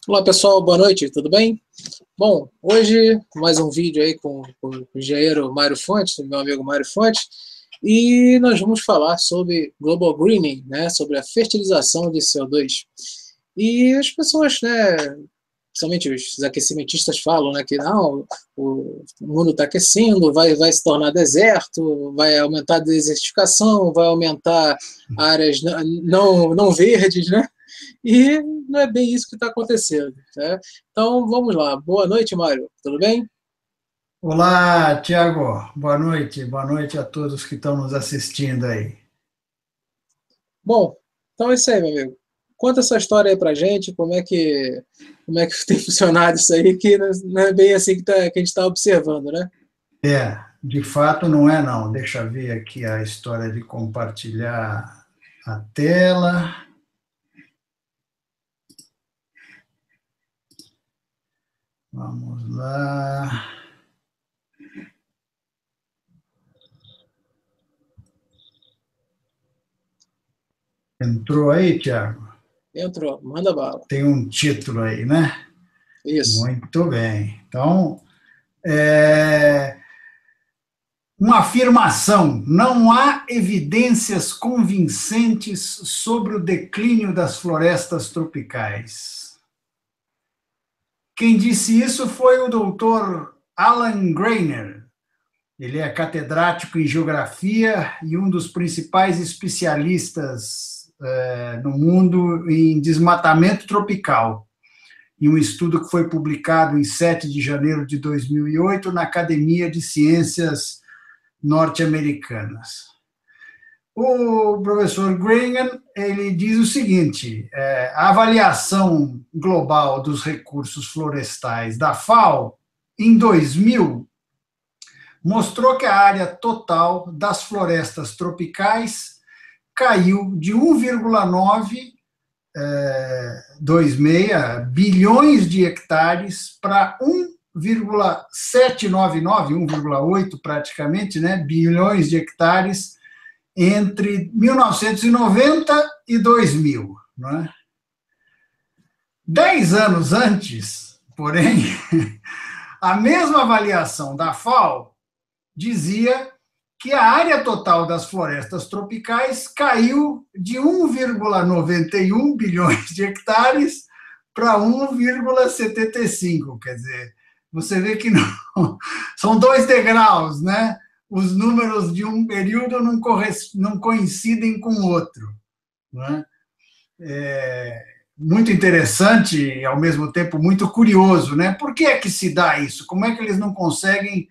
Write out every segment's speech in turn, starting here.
Olá pessoal, boa noite, tudo bem? Bom, hoje mais um vídeo aí com o engenheiro Mário Fontes, meu amigo Mário Fontes, e nós vamos falar sobre global greening, né, sobre a fertilização de CO2. E as pessoas, né, principalmente os aquecimentistas falam, né, que não, o mundo está aquecendo, vai se tornar deserto, vai aumentar a desertificação, vai aumentar áreas não verdes, né? E não é bem isso que está acontecendo. Né? Então, vamos lá. Boa noite, Mário. Tudo bem? Olá, Tiago. Boa noite. Boa noite a todos que estão nos assistindo aí. Bom, então é isso aí, meu amigo. Conta essa história aí pra gente, como é que tem funcionado isso aí, que não é bem assim que a gente está observando, né? De fato não é não. Deixa eu ver aqui a história de compartilhar a tela. Vamos lá. Entrou aí, Tiago? Entrou, manda bala. Tem um título aí, né? Isso. Muito bem. Então, é, uma afirmação: não há evidências convincentes sobre o declínio das florestas tropicais. Quem disse isso foi o doutor Alan Greiner. Ele é catedrático em geografia e um dos principais especialistas no mundo em desmatamento tropical, em um estudo que foi publicado em 7 de janeiro de 2008 na Academia de Ciências Norte-Americanas. O professor Greiner, ele diz o seguinte: a avaliação global dos recursos florestais da FAO em 2000 mostrou que a área total das florestas tropicais caiu de 1,926 bilhões de hectares para 1,799, 1,8 praticamente, né, bilhões de hectares entre 1990 e 2000. Não é? 10 anos antes, porém, a mesma avaliação da FAO dizia que a área total das florestas tropicais caiu de 1,91 bilhões de hectares para 1,75. Quer dizer, você vê que não, são 2 degraus, né? Os números de um período não coincidem com o outro. Né? Muito interessante e, ao mesmo tempo, muito curioso. Né? Por que é que se dá isso? Como é que eles não conseguem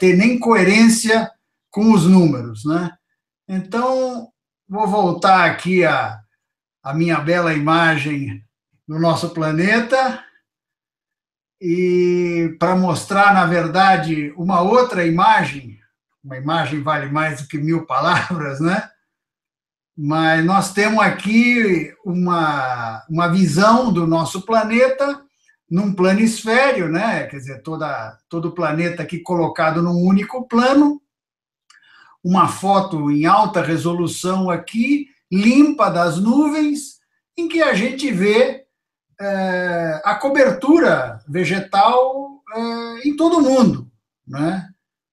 ter nem coerência com os números? Né? Então, vou voltar aqui a minha bela imagem do nosso planeta e para mostrar, na verdade, uma outra imagem. Uma imagem vale mais do que 1000 palavras, né? Mas nós temos aqui uma visão do nosso planeta num planisfério, né? Quer dizer, todo o planeta aqui colocado num único plano, uma foto em alta resolução aqui, limpa das nuvens, em que a gente vê a cobertura vegetal em todo o mundo, né?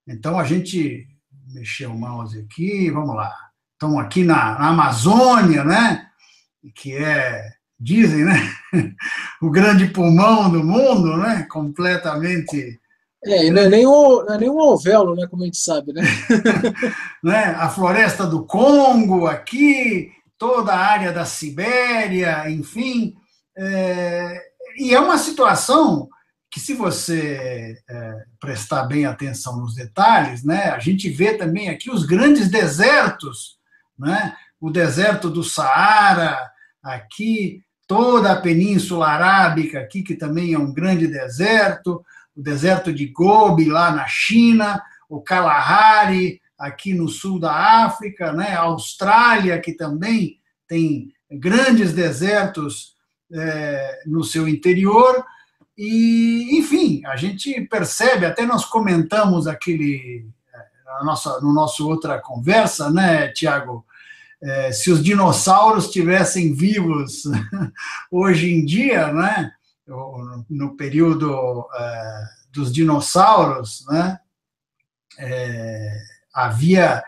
Então a gente mexeu o mouse aqui, vamos lá. Estamos aqui na Amazônia, né? Que dizem, né? O grande pulmão do mundo, né? Completamente. E não é nem um alvéolo, né, como a gente sabe, né? Né? A floresta do Congo aqui, toda a área da Sibéria, enfim. E é uma situação que, se você prestar bem atenção nos detalhes, né, a gente vê também aqui os grandes desertos, né, o deserto do Saara, aqui, toda a Península Arábica, aqui, que também é um grande deserto, o deserto de Gobi, lá na China, o Kalahari, aqui no sul da África, né, a Austrália, que também tem grandes desertos no seu interior, e, enfim, a gente percebe, até nós comentamos no nosso outra conversa, né, Tiago, se os dinossauros estivessem vivos hoje em dia, né, no período dos dinossauros, né, havia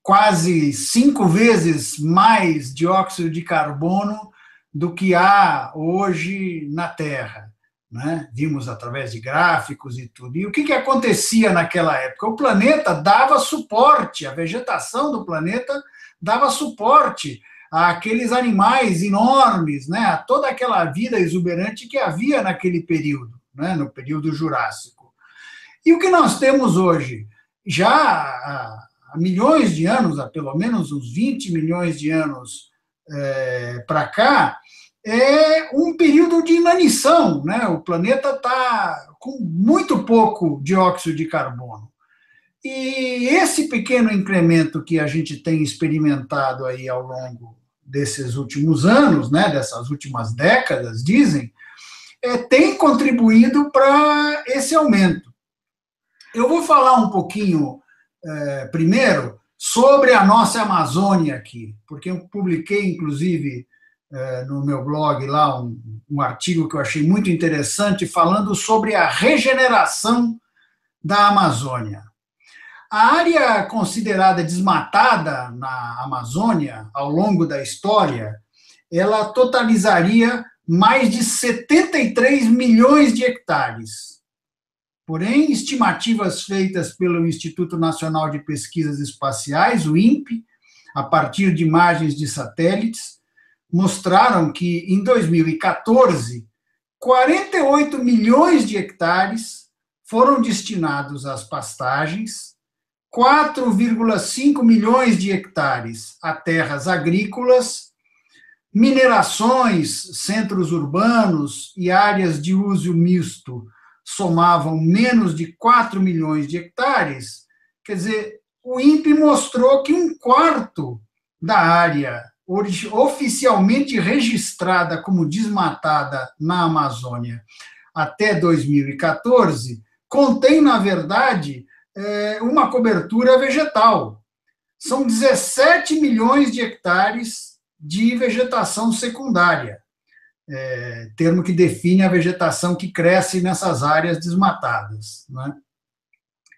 quase 5 vezes mais dióxido de carbono do que há hoje na Terra, né? Vimos através de gráficos e tudo. E o que acontecia naquela época? O planeta dava suporte, a vegetação do planeta dava suporte àqueles animais enormes, né? A toda aquela vida exuberante que havia naquele período, né? No período Jurássico. E o que nós temos hoje? Já há milhões de anos, há pelo menos uns 20 milhões de anos para cá, é um período de inanição, né? O planeta está com muito pouco dióxido de carbono. E esse pequeno incremento que a gente tem experimentado aí ao longo desses últimos anos, né, dessas últimas décadas, dizem, tem contribuído para esse aumento. Eu vou falar um pouquinho, primeiro, sobre a nossa Amazônia aqui, porque eu publiquei, inclusive, no meu blog lá, um artigo que eu achei muito interessante, falando sobre a regeneração da Amazônia. A área considerada desmatada na Amazônia, ao longo da história, ela totalizaria mais de 73 milhões de hectares. Porém, estimativas feitas pelo Instituto Nacional de Pesquisas Espaciais, o INPE, a partir de imagens de satélites, mostraram que, em 2014, 48 milhões de hectares foram destinados às pastagens, 4,5 milhões de hectares a terras agrícolas, minerações, centros urbanos e áreas de uso misto somavam menos de 4 milhões de hectares. Quer dizer, o INPE mostrou que 1/4 da área oficialmente registrada como desmatada na Amazônia até 2014 contém, na verdade, uma cobertura vegetal. São 17 milhões de hectares de vegetação secundária, termo que define a vegetação que cresce nessas áreas desmatadas, né?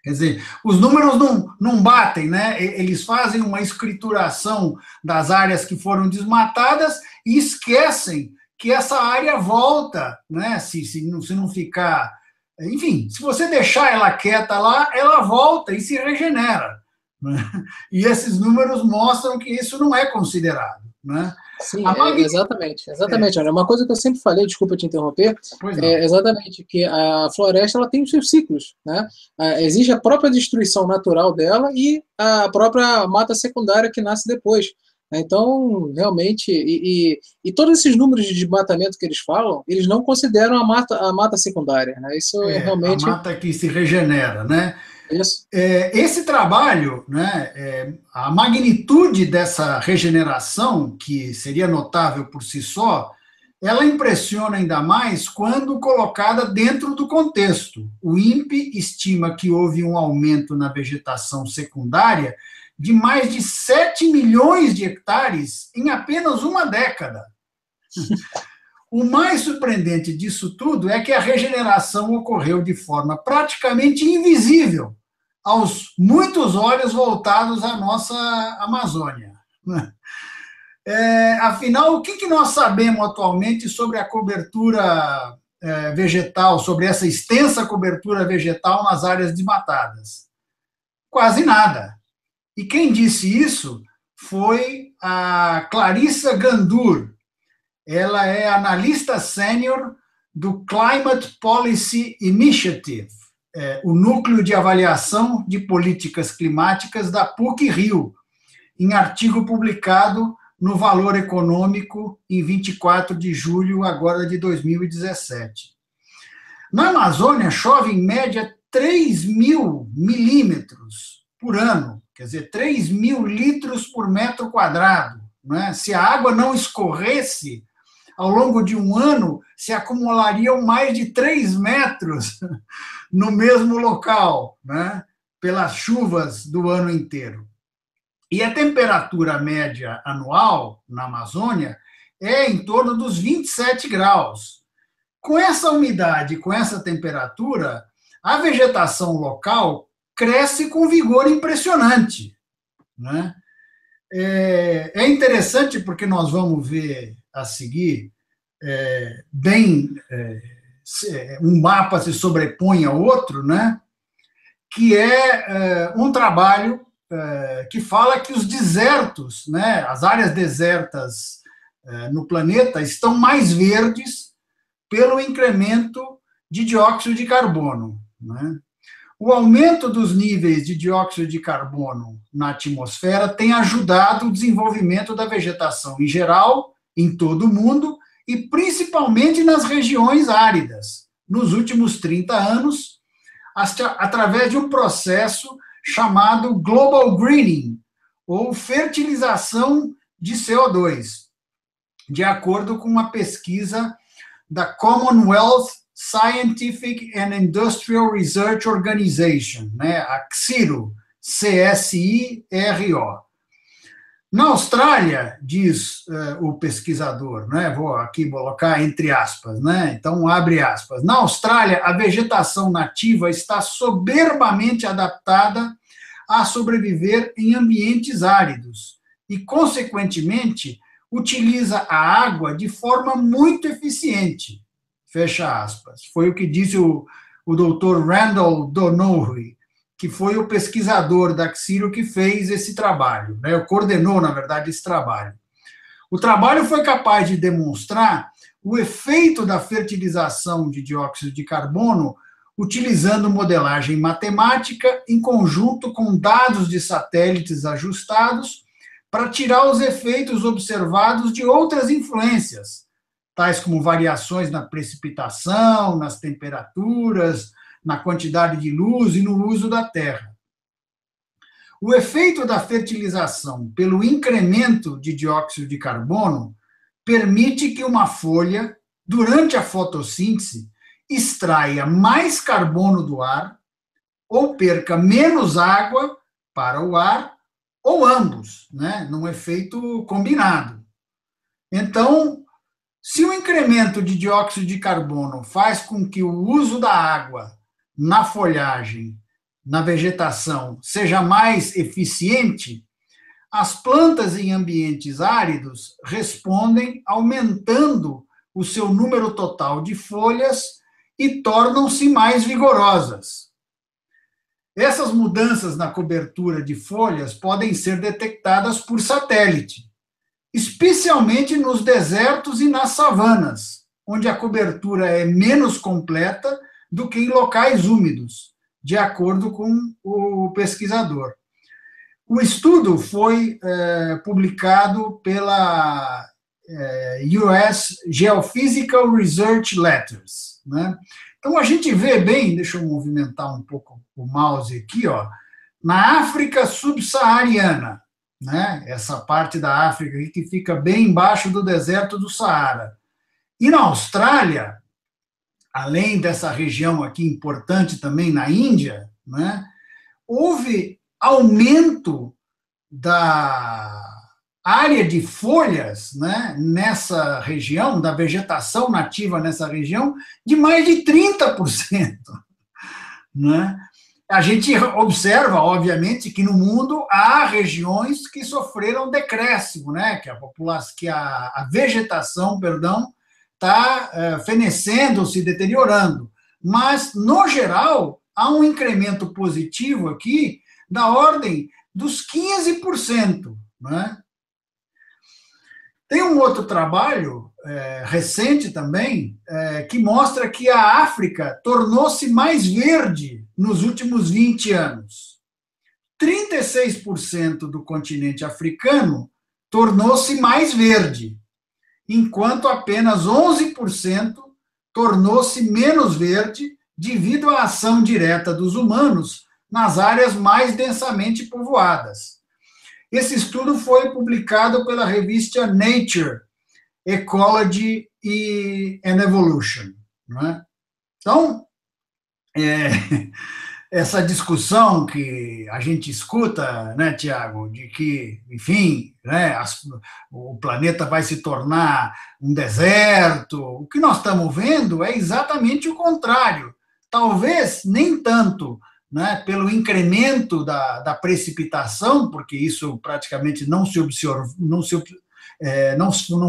Quer dizer, os números não batem, né? Eles fazem uma escrituração das áreas que foram desmatadas e esquecem que essa área volta, né? Se não ficar... Enfim, se você deixar ela quieta lá, ela volta e se regenera, né? E esses números mostram que isso não é considerado, né? Sim, exatamente. Olha, uma coisa que eu sempre falei, desculpa te interromper, é exatamente que a floresta ela tem os seus ciclos, né? Existe a própria destruição natural dela e a própria mata secundária que nasce depois. Então, realmente, e todos esses números de desmatamento que eles falam, eles não consideram a mata secundária, né? Isso realmente... A mata que se regenera, né? Isso. Esse trabalho, né, a magnitude dessa regeneração, que seria notável por si só, ela impressiona ainda mais quando colocada dentro do contexto. O INPE estima que houve um aumento na vegetação secundária de mais de 7 milhões de hectares em apenas uma década. O mais surpreendente disso tudo é que a regeneração ocorreu de forma praticamente invisível aos muitos olhos voltados à nossa Amazônia. Afinal, o que nós sabemos atualmente sobre a cobertura vegetal, sobre essa extensa cobertura vegetal nas áreas desmatadas? Quase nada. E quem disse isso foi a Clarissa Gandour. Ela é analista sênior do Climate Policy Initiative, o núcleo de avaliação de políticas climáticas da PUC-Rio, em artigo publicado no Valor Econômico em 24 de julho agora de 2017. Na Amazônia, chove em média 3.000 milímetros por ano, quer dizer, 3.000 litros por metro quadrado, né? Se a água não escorresse, ao longo de um ano, se acumulariam mais de 3 metros no mesmo local, né? Pelas chuvas do ano inteiro. E a temperatura média anual na Amazônia é em torno dos 27 graus, Com essa umidade, com essa temperatura, a vegetação local cresce com vigor impressionante, né? É interessante porque nós vamos ver a seguir, um mapa se sobrepõe ao outro, né? Que é um trabalho que fala que os desertos, né, as áreas desertas no planeta estão mais verdes pelo incremento de dióxido de carbono, né? O aumento dos níveis de dióxido de carbono na atmosfera tem ajudado o desenvolvimento da vegetação em geral, em todo o mundo, e principalmente nas regiões áridas, nos últimos 30 anos, através de um processo chamado Global Greening, ou fertilização de CO2, de acordo com uma pesquisa da Commonwealth Scientific and Industrial Research Organization, né, a CSIRO, CSIRO. Na Austrália, diz o pesquisador, né, vou aqui colocar entre aspas, né, então abre aspas, na Austrália, a vegetação nativa está soberbamente adaptada a sobreviver em ambientes áridos e, consequentemente, utiliza a água de forma muito eficiente, fecha aspas. Foi o que disse o Dr. Randall Donohue, que foi o pesquisador da CSIRO que fez esse trabalho, né, coordenou, na verdade, esse trabalho. O trabalho foi capaz de demonstrar o efeito da fertilização de dióxido de carbono utilizando modelagem matemática em conjunto com dados de satélites ajustados para tirar os efeitos observados de outras influências, tais como variações na precipitação, nas temperaturas, na quantidade de luz e no uso da terra. O efeito da fertilização pelo incremento de dióxido de carbono permite que uma folha, durante a fotossíntese, extraia mais carbono do ar ou perca menos água para o ar, ou ambos, né, num efeito combinado. Então, se o incremento de dióxido de carbono faz com que o uso da água na folhagem, na vegetação, seja mais eficiente, as plantas em ambientes áridos respondem aumentando o seu número total de folhas e tornam-se mais vigorosas. Essas mudanças na cobertura de folhas podem ser detectadas por satélite, especialmente nos desertos e nas savanas, onde a cobertura é menos completa do que em locais úmidos, de acordo com o pesquisador. O estudo foi publicado pela US Geophysical Research Letters, né? Então, a gente vê bem, deixa eu movimentar um pouco o mouse aqui, ó, na África subsaariana, né, essa parte da África aqui que fica bem embaixo do deserto do Saara. E na Austrália, além dessa região aqui importante também na Índia, né, houve aumento da área de folhas, né, nessa região, da vegetação nativa nessa região, de mais de 30%. Né? A gente observa, obviamente, que no mundo há regiões que sofreram decréscimo, né, que a vegetação, está fenecendo, se deteriorando. Mas, no geral, há um incremento positivo aqui da ordem dos 15%. Né? Tem um outro trabalho recente também que mostra que a África tornou-se mais verde nos últimos 20 anos. 36% do continente africano tornou-se mais verde, enquanto apenas 11% tornou-se menos verde devido à ação direta dos humanos nas áreas mais densamente povoadas. Esse estudo foi publicado pela revista Nature, Ecology and Evolution. Não é? Então, essa discussão que a gente escuta, né, Tiago, de que, enfim, né, o planeta vai se tornar um deserto, o que nós estamos vendo é exatamente o contrário. Talvez nem tanto, né, pelo incremento da precipitação, porque isso praticamente não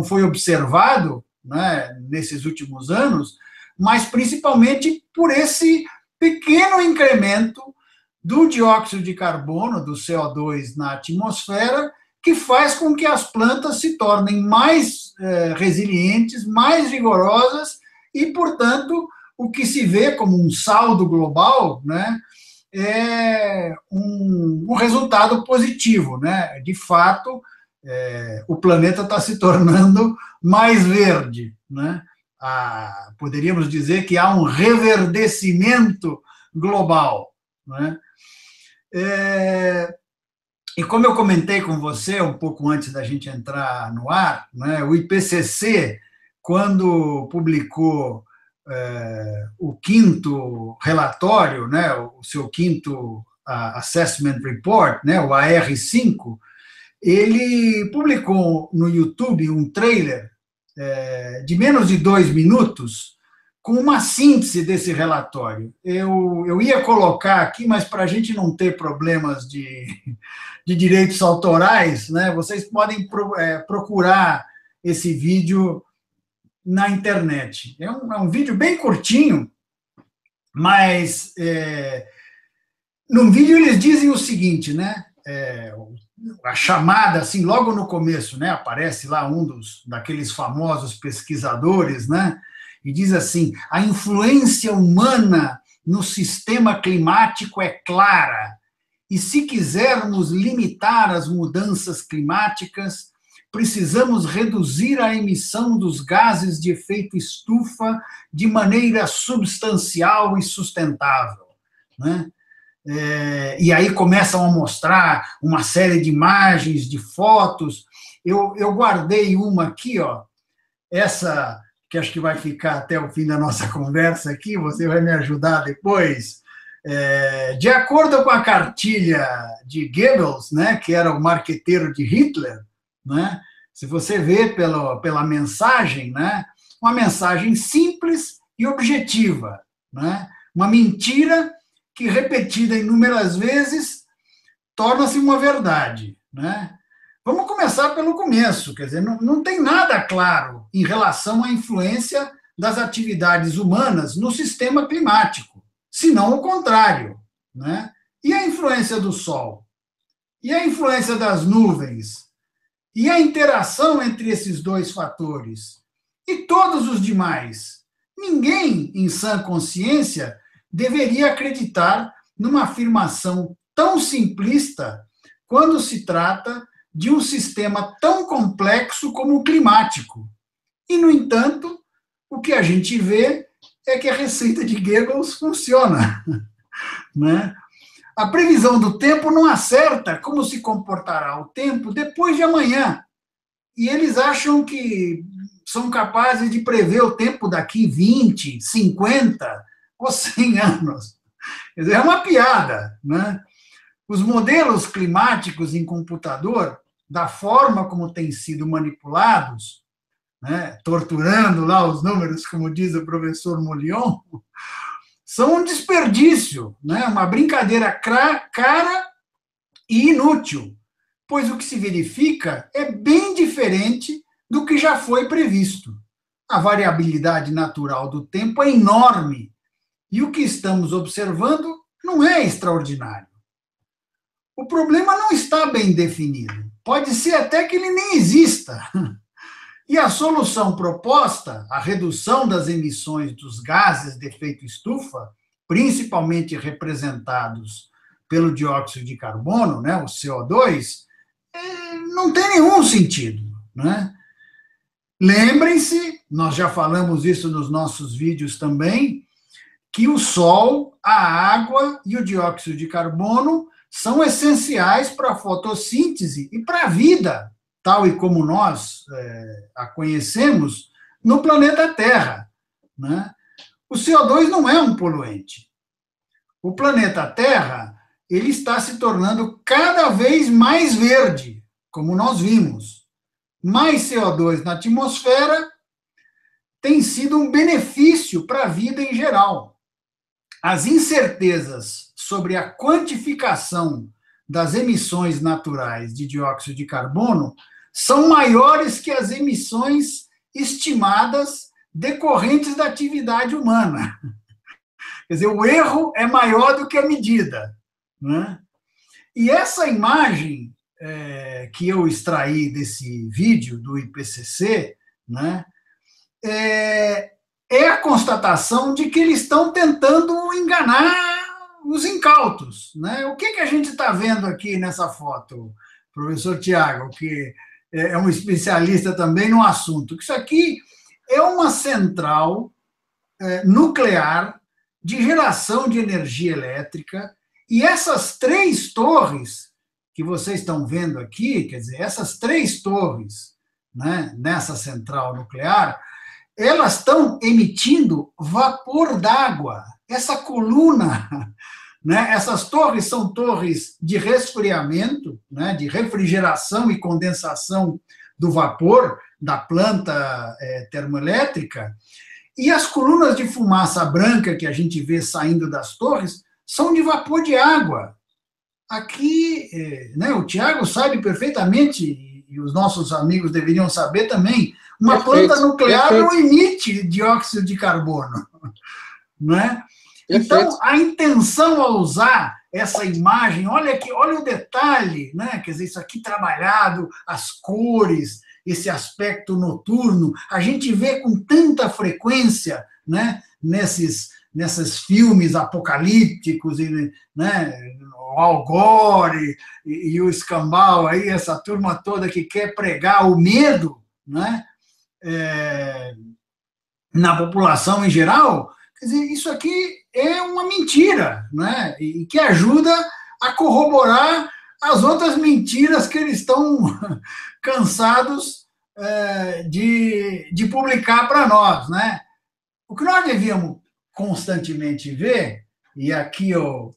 foi observado, né, nesses últimos anos, mas principalmente por esse pequeno incremento do dióxido de carbono, do CO2 na atmosfera, que faz com que as plantas se tornem mais resilientes, mais vigorosas e, portanto, o que se vê como um saldo global, né, é um resultado positivo, né? De fato, o planeta está se tornando mais verde, né? Poderíamos dizer que há um reverdecimento global, né? E como eu comentei com você um pouco antes da gente entrar no ar, né, o IPCC, quando publicou o quinto relatório, né, o seu quinto Assessment Report, né, o AR5, ele publicou no YouTube um trailer de menos de 2 minutos com uma síntese desse relatório. Eu ia colocar aqui, mas para a gente não ter problemas de direitos autorais, né, vocês podem procurar esse vídeo na internet. É um vídeo bem curtinho, mas no vídeo eles dizem o seguinte, né? A chamada, assim, logo no começo, né? Aparece lá daqueles famosos pesquisadores, né? E diz assim: a influência humana no sistema climático é clara, e se quisermos limitar as mudanças climáticas, precisamos reduzir a emissão dos gases de efeito estufa de maneira substancial e sustentável, né? E aí começam a mostrar uma série de imagens, de fotos. Eu guardei uma aqui, ó, essa que acho que vai ficar até o fim da nossa conversa aqui, você vai me ajudar depois. De acordo com a cartilha de Goebbels, né, que era o marqueteiro de Hitler, né, se você vê pela mensagem, né, uma mensagem simples e objetiva, né, uma mentira que, repetida inúmeras vezes, torna-se uma verdade, né? Vamos começar pelo começo, quer dizer, não tem nada claro em relação à influência das atividades humanas no sistema climático, senão o contrário, né? E a influência do Sol? E a influência das nuvens? E a interação entre esses dois fatores? E todos os demais? Ninguém, em sã consciência, deveria acreditar numa afirmação tão simplista quando se trata de um sistema tão complexo como o climático. E, no entanto, o que a gente vê é que a receita de Goebbels funciona, né? A previsão do tempo não acerta como se comportará o tempo depois de amanhã. E eles acham que são capazes de prever o tempo daqui 20, 50 ou 100 anos. Quer dizer, é uma piada, né? Os modelos climáticos em computador, da forma como têm sido manipulados, né, torturando lá os números, como diz o professor Molion, são um desperdício, né, uma brincadeira cara e inútil, pois o que se verifica é bem diferente do que já foi previsto. A variabilidade natural do tempo é enorme, e o que estamos observando não é extraordinário. O problema não está bem definido. Pode ser até que ele nem exista. E a solução proposta, a redução das emissões dos gases de efeito estufa, principalmente representados pelo dióxido de carbono, né, o CO2, não tem nenhum sentido, né? Lembrem-se, nós já falamos isso nos nossos vídeos também, que o Sol, a água e o dióxido de carbono são essenciais para a fotossíntese e para a vida, tal e como nós a conhecemos, no planeta Terra, né? O CO2 não é um poluente. o planeta Terra ele está se tornando cada vez mais verde, como nós vimos. Mais CO2 na atmosfera tem sido um benefício para a vida em geral. As incertezas sobre a quantificação das emissões naturais de dióxido de carbono são maiores que as emissões estimadas decorrentes da atividade humana. Quer dizer, o erro é maior do que a medida, né? E essa imagem que eu extraí desse vídeo do IPCC, né, é a constatação de que eles estão tentando enganar os incautos, né? O que a gente está vendo aqui nessa foto, professor Tiago, que é um especialista também no assunto? Isso aqui é uma central nuclear de geração de energia elétrica, e essas 3 torres que vocês estão vendo aqui, quer dizer, essas 3 torres, né, nessa central nuclear, elas estão emitindo vapor d'água. Essa coluna, né, essas torres são torres de resfriamento, né, de refrigeração e condensação do vapor da planta termoelétrica, e as colunas de fumaça branca que a gente vê saindo das torres são de vapor de água. Aqui, né, o Tiago sabe perfeitamente, e os nossos amigos deveriam saber também, uma planta nuclear não emite dióxido de carbono, né? Então, a intenção ao usar essa imagem, olha o detalhe, né? Quer dizer, isso aqui trabalhado, as cores, esse aspecto noturno, a gente vê com tanta frequência, né, nesses filmes apocalípticos, né, o Al Gore e o Escambau, aí, essa turma toda que quer pregar o medo, né, na população em geral. Quer dizer, isso aqui é uma mentira, né, e que ajuda a corroborar as outras mentiras que eles estão cansados de publicar para nós, né? O que nós devíamos constantemente ver, e aqui eu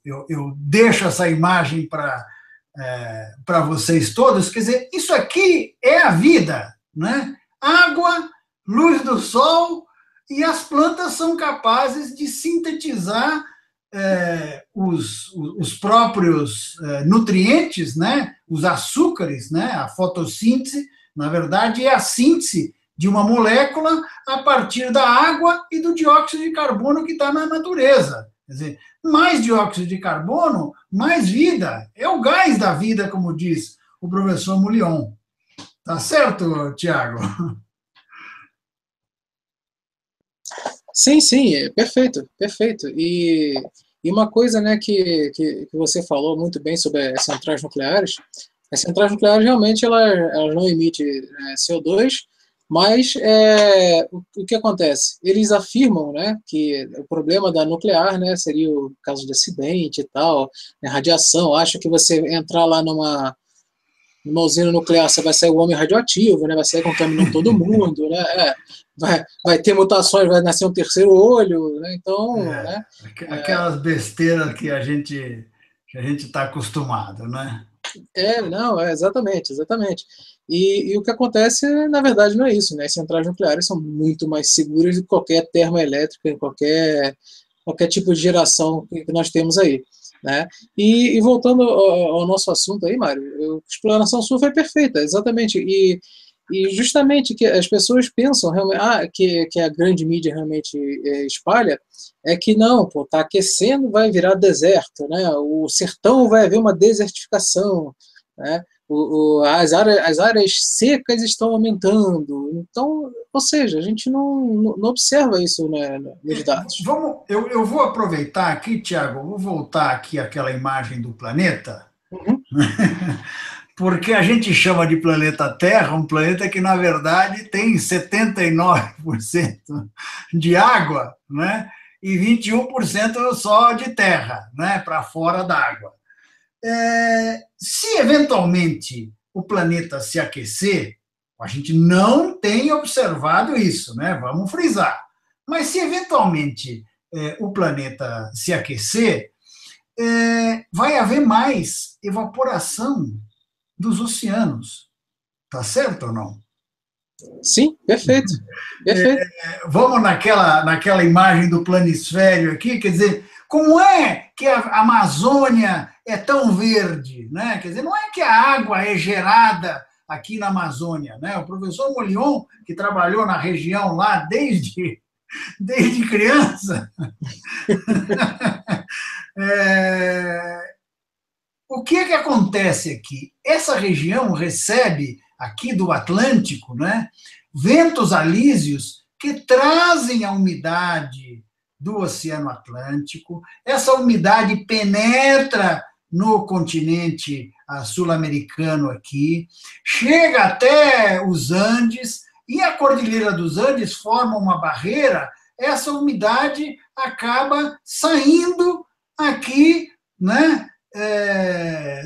deixo essa imagem para vocês todos, quer dizer, isso aqui é a vida, né? Água, luz do sol, e as plantas são capazes de sintetizar os próprios nutrientes, né? Os açúcares, né? A fotossíntese, na verdade, é a síntese de uma molécula a partir da água e do dióxido de carbono que está na natureza. Quer dizer, mais dióxido de carbono, mais vida. É o gás da vida, como diz o professor Mullion. Tá certo, Tiago? Sim, perfeito, perfeito. E uma coisa, né, que você falou muito bem sobre as centrais nucleares realmente elas não emitem CO2, mas o que acontece? Eles afirmam, né, que o problema da nuclear, né, seria o caso de acidente e tal, né, radiação. Acho que você entrar lá numa usina nuclear, você vai sair o homem radioativo, né, vai sair contaminando todo mundo, né, vai ter mutações, vai nascer um terceiro olho, né, então... né, aquelas besteiras que a gente está acostumado, né? Não, exatamente. E o que acontece, na verdade, não é isso, né? As centrais nucleares são muito mais seguras do que qualquer termoelétrica, qualquer tipo de geração que nós temos aí, né? E voltando ao nosso assunto aí, Mário, a exploração sul foi perfeita, exatamente. E justamente que as pessoas pensam que a grande mídia realmente espalha, é que não, pô, tá aquecendo, vai virar deserto, né? O sertão vai haver uma desertificação, né? As áreas secas estão aumentando. Então, ou seja, a gente não observa isso, né, nos dados. Eu vou aproveitar aqui, Tiago, vou voltar aqui àquela imagem do planeta, porque a gente chama de planeta Terra um planeta que, na verdade, tem 79% de água, né? E 21% só de terra, né? Para fora d'água. Se eventualmente o planeta se aquecer, a gente não tem observado isso, né? Vamos frisar. Mas se eventualmente o planeta se aquecer, vai haver mais evaporação dos oceanos. Tá certo ou não? Sim, perfeito. Perfeito. Vamos naquela imagem do planisfério aqui, quer dizer, como é que a Amazônia é tão verde, né? Quer dizer, não é que a água é gerada aqui na Amazônia, né? O professor Molion, que trabalhou na região lá desde criança, o que acontece aqui? Essa região recebe, aqui do Atlântico, né, ventos alísios que trazem a umidade do Oceano Atlântico. Essa umidade penetra no continente sul-americano aqui, chega até os Andes, e a Cordilheira dos Andes forma uma barreira. Essa umidade acaba saindo aqui, né?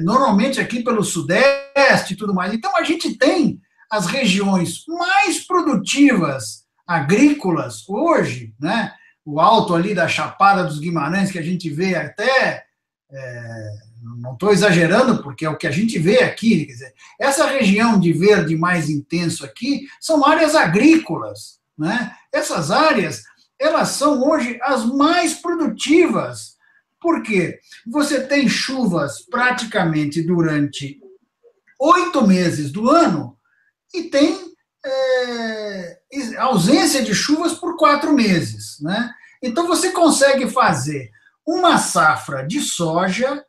Normalmente aqui pelo Sudeste e tudo mais. Então, a gente tem as regiões mais produtivas agrícolas hoje, né? O alto ali da Chapada dos Guimarães, que a gente vê até, não estou exagerando, porque é o que a gente vê aqui, quer dizer, essa região de verde mais intenso aqui são áreas agrícolas, né? Essas áreas, elas são hoje as mais produtivas. Por quê? Você tem chuvas praticamente durante 8 meses do ano e tem ausência de chuvas por 4 meses, né? Então, você consegue fazer uma safra de soja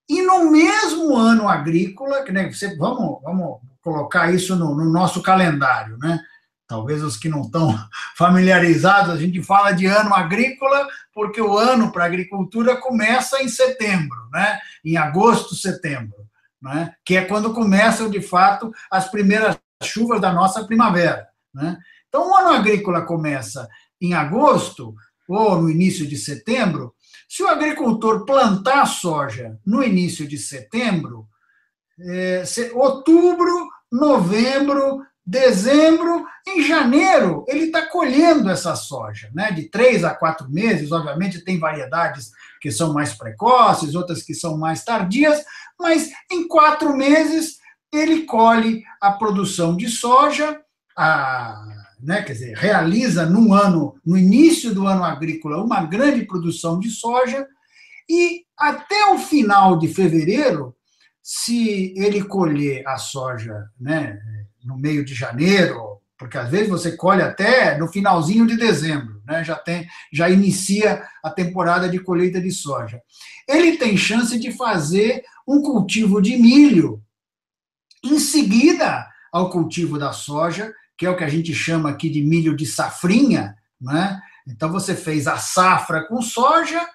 e no mesmo ano agrícola, né, vamos colocar isso no nosso calendário, né? Talvez os que não estão familiarizados, a gente fala de ano agrícola, porque o ano para a agricultura começa em setembro, né? Em agosto, setembro, né? Que é quando começam, de fato, as primeiras chuvas da nossa primavera, né? Então, o ano agrícola começa em agosto, ou no início de setembro. Se o agricultor plantar soja no início de setembro, outubro, novembro, dezembro, em janeiro, ele está colhendo essa soja, né? De 3 a 4 meses, obviamente tem variedades que são mais precoces, outras que são mais tardias, mas em 4 meses ele colhe a produção de soja, né, quer dizer, realiza no início do ano agrícola, uma grande produção de soja, e até o final de fevereiro, se ele colher a soja, né, no meio de janeiro, porque às vezes você colhe até no finalzinho de dezembro, né, já inicia a temporada de colheita de soja. Ele tem chance de fazer um cultivo de milho em seguida ao cultivo da soja, que é o que a gente chama aqui de milho de safrinha, né? Então, você fez a safra com soja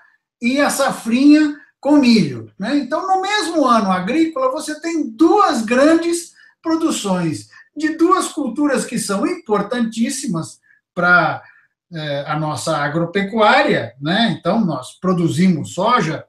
e a safrinha com milho, né? Então, no mesmo ano agrícola, você tem 2 grandes produções de 2 culturas que são importantíssimas para a nossa agropecuária, né? Então, nós produzimos soja,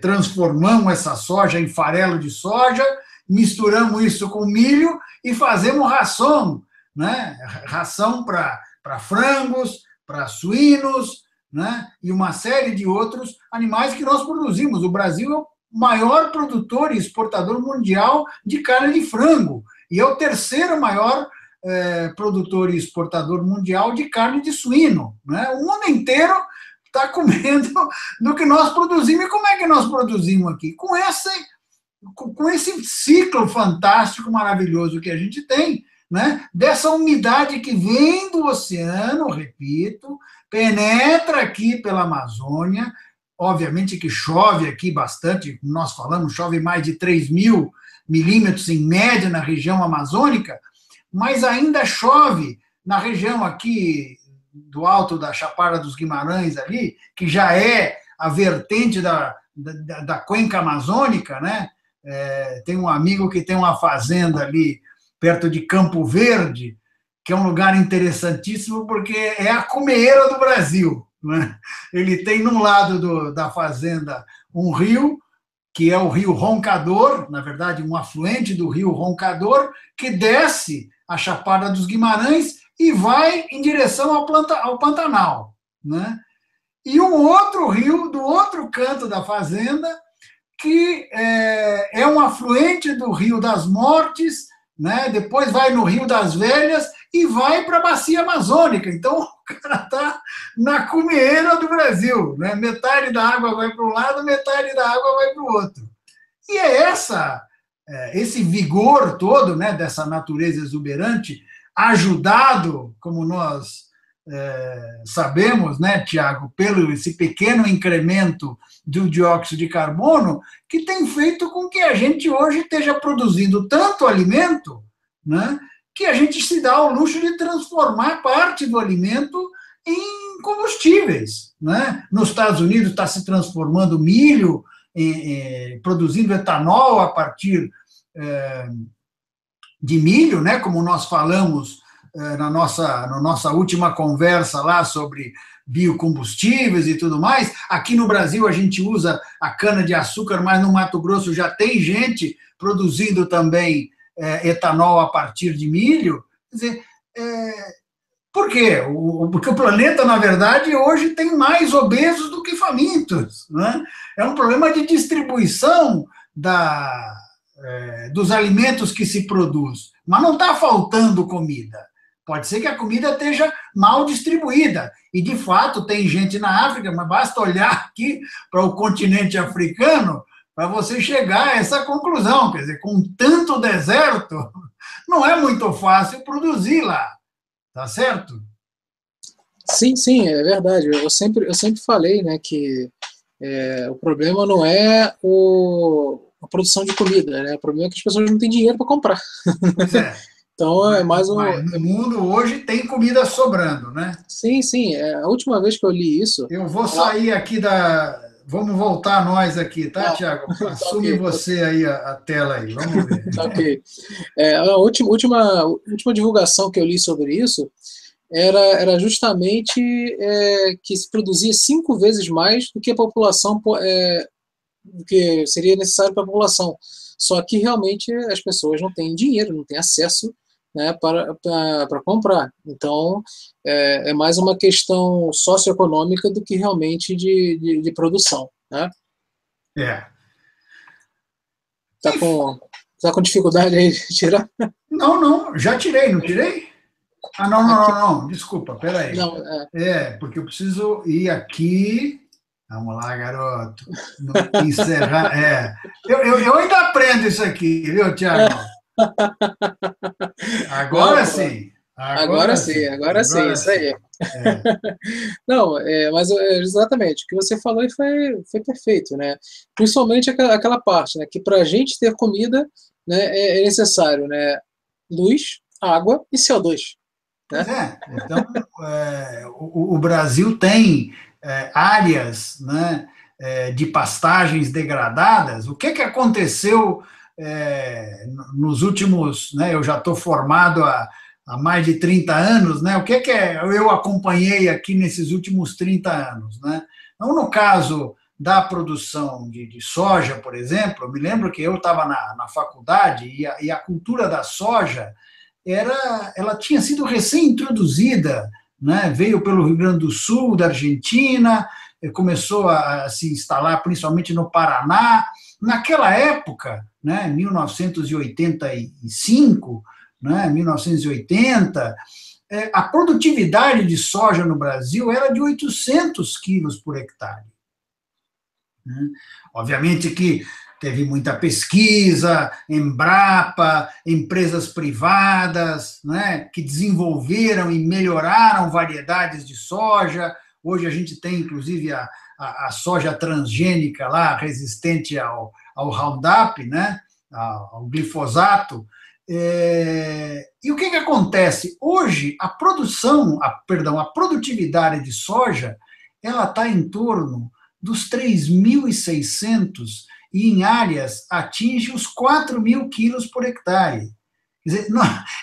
transformamos essa soja em farelo de soja, misturamos isso com milho e fazemos ração, né? Ração para frangos, para suínos, né? E uma série de outros animais que nós produzimos. O Brasil é o maior produtor e exportador mundial de carne de frango e é o 3º maior produtor e exportador mundial de carne de suíno, né? O mundo inteiro está comendo do que nós produzimos. E como é que nós produzimos aqui? Com esse ciclo fantástico, maravilhoso que a gente tem, né? Dessa umidade que vem do oceano, repito, penetra aqui pela Amazônia, obviamente que chove aqui bastante, como nós falamos, chove mais de 3.000 milímetros em média na região amazônica, mas ainda chove na região aqui do alto da Chapada dos Guimarães ali, que já é a vertente da cuenca amazônica, né? Tem um amigo que tem uma fazenda ali perto de Campo Verde, que é um lugar interessantíssimo porque é a cumeeira do Brasil, né? Ele tem num lado da fazenda um rio, que é o Rio Roncador, na verdade um afluente do Rio Roncador, que desce a Chapada dos Guimarães e vai em direção ao Pantanal, né? e um outro rio do outro canto da fazenda, que é um afluente do Rio das Mortes, né? Depois vai no Rio das Velhas e vai para a Bacia Amazônica. Então, o cara está na cumeira do Brasil, né? Metade da água vai para um lado, metade da água vai para o outro. E é esse vigor todo, né, dessa natureza exuberante, ajudado, como nós sabemos, né, Tiago, pelo esse pequeno incremento do dióxido de carbono, que tem feito com que a gente hoje esteja produzindo tanto alimento, né, que a gente se dá ao luxo de transformar parte do alimento em combustíveis, né? Nos Estados Unidos está se transformando milho, produzindo etanol a partir de milho, né? Como nós falamos na nossa última conversa lá sobre biocombustíveis e tudo mais. Aqui no Brasil a gente usa a cana-de-açúcar, mas no Mato Grosso já tem gente produzindo também etanol a partir de milho. Quer dizer, por quê? Porque o planeta, na verdade, hoje tem mais obesos do que famintos, né? É um problema de distribuição dos alimentos que se produz. Mas não está faltando comida. Pode ser que a comida esteja mal distribuída. E, de fato, tem gente na África, mas basta olhar aqui para o continente africano para você chegar a essa conclusão. Quer dizer, com tanto deserto, não é muito fácil produzir lá. Tá certo? Sim, sim, é verdade. Eu sempre falei, né, que o problema não é a produção de comida, né? O problema é que as pessoas não têm dinheiro para comprar. Pois é. Então é mais um. Mas no mundo hoje tem comida sobrando, né? Sim, sim. A última vez que eu li isso. Eu vou sair aqui da. Vamos voltar nós aqui, tá, Tiago? Assume okay, você aí a tela aí, vamos ver. Tá ok. A última divulgação que eu li sobre isso era justamente que se produzia 5 vezes mais do que a população, do que seria necessário para a população. Só que realmente as pessoas não têm dinheiro, não têm acesso, né, para comprar. Então, é mais uma questão socioeconômica do que realmente de produção. Né? Tá com dificuldade aí de tirar? Não, já tirei, não tirei? Ah, não, desculpa, peraí. Não, porque eu preciso ir aqui. Vamos lá, garoto. Encerrar. Eu ainda aprendo isso aqui, viu, Tiago? Agora sim. Agora sim, isso aí. Não, mas exatamente, o que você falou foi perfeito, né? Principalmente aquela parte, né? Que para a gente ter comida, né, é necessário, né? Luz, água e CO2. Né? Então, o Brasil tem áreas, né, de pastagens degradadas. O que aconteceu nos últimos, né, eu já estou formado há mais de 30 anos, né, o que eu acompanhei aqui nesses últimos 30 anos? Né? Então, no caso da produção de soja, por exemplo, eu me lembro que eu estava na faculdade e a cultura da soja ela tinha sido recém-introduzida, né? Veio pelo Rio Grande do Sul, da Argentina, começou a se instalar principalmente no Paraná. Naquela época, né, 1985, né, 1980, a produtividade de soja no Brasil era de 800 quilos por hectare. Né? Obviamente que teve muita pesquisa, Embrapa, empresas privadas, né, que desenvolveram e melhoraram variedades de soja. Hoje a gente tem, inclusive, a soja transgênica lá, resistente ao Roundup, né, ao glifosato. E o que acontece? Hoje, a produtividade de soja, ela está em torno dos 3.600 e em áreas atinge os 4.000 quilos por hectare. Quer dizer,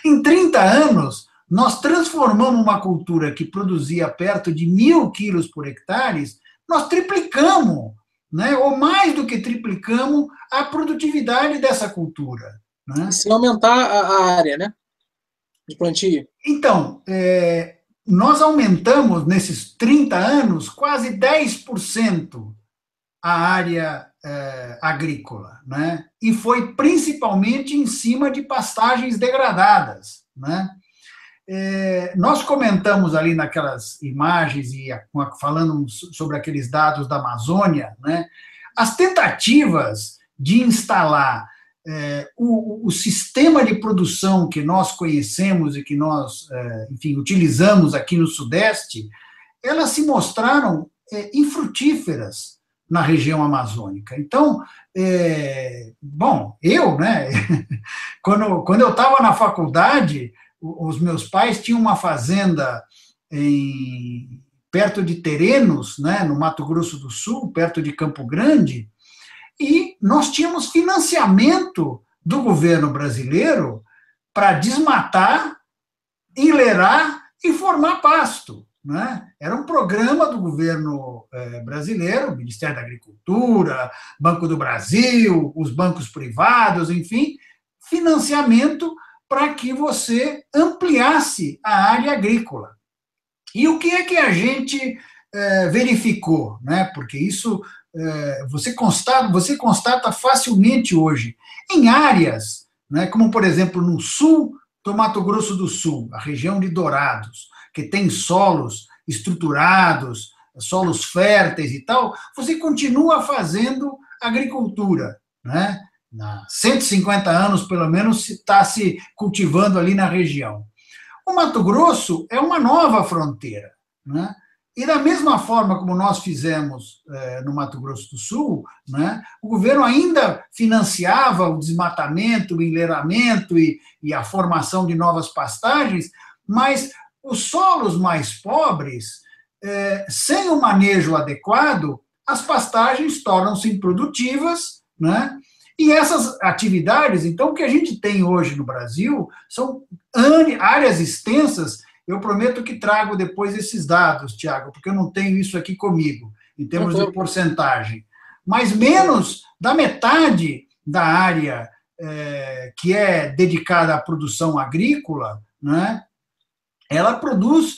em 30 anos, nós transformamos uma cultura que produzia perto de 1.000 quilos por hectare, nós triplicamos, né, ou mais do que triplicamos a produtividade dessa cultura. Né? E se aumentar a área, né, de plantio? Então, nós aumentamos, nesses 30 anos, quase 10% a área agrícola, né? E foi principalmente em cima de pastagens degradadas, né? Nós comentamos ali naquelas imagens, e falando sobre aqueles dados da Amazônia, né? As tentativas de instalar o sistema de produção que nós conhecemos e que nós, enfim, utilizamos aqui no Sudeste, elas se mostraram infrutíferas na região amazônica. Então, bom, eu, né, quando eu estava na faculdade, os meus pais tinham uma fazenda perto de Terenos, né, no Mato Grosso do Sul, perto de Campo Grande, e nós tínhamos financiamento do governo brasileiro para desmatar, enlerar e formar pasto, né? Era um programa do governo brasileiro, Ministério da Agricultura, Banco do Brasil, os bancos privados, enfim, financiamento para que você ampliasse a área agrícola. E o que é que a gente verificou, né? Porque isso você constata facilmente hoje em áreas, né, como, por exemplo, no sul do Mato Grosso do Sul, a região de Dourados, que tem solos estruturados, solos férteis e tal, você continua fazendo agricultura, né? Há 150 anos, pelo menos, está se cultivando ali na região. O Mato Grosso é uma nova fronteira, né? E da mesma forma como nós fizemos no Mato Grosso do Sul, né, o governo ainda financiava o desmatamento, o enleiramento e a formação de novas pastagens, mas os solos mais pobres, sem o manejo adequado, as pastagens tornam-se improdutivas, né? E essas atividades, então, o que a gente tem hoje no Brasil são áreas extensas. Eu prometo que trago depois esses dados, Tiago, porque eu não tenho isso aqui comigo, em termos de porcentagem. Mas menos da metade da área que é dedicada à produção agrícola, né, ela produz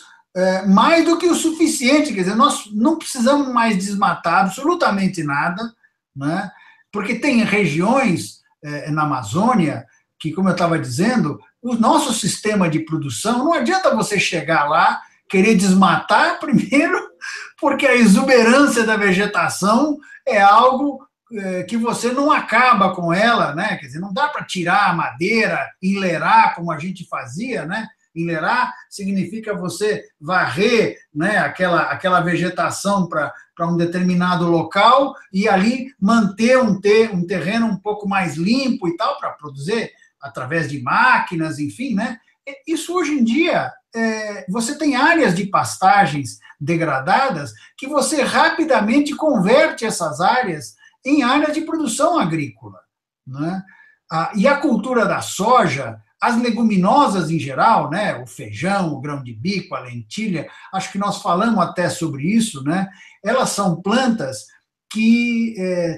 mais do que o suficiente. Quer dizer, nós não precisamos mais desmatar absolutamente nada, né, porque tem regiões na Amazônia que, como eu estava dizendo, o nosso sistema de produção, não adianta você chegar lá, querer desmatar primeiro, porque a exuberância da vegetação é algo que você não acaba com ela, né? Quer dizer, não dá para tirar a madeira, enleirar como a gente fazia, né? Enleirar significa você varrer, né, aquela vegetação para um determinado local e ali manter um terreno um pouco mais limpo e tal, para produzir através de máquinas, enfim, né? Isso hoje em dia, você tem áreas de pastagens degradadas que você rapidamente converte essas áreas em áreas de produção agrícola, né? E a cultura da soja, as leguminosas em geral, né? O feijão, o grão de bico, a lentilha, acho que nós falamos até sobre isso, né? Elas são plantas que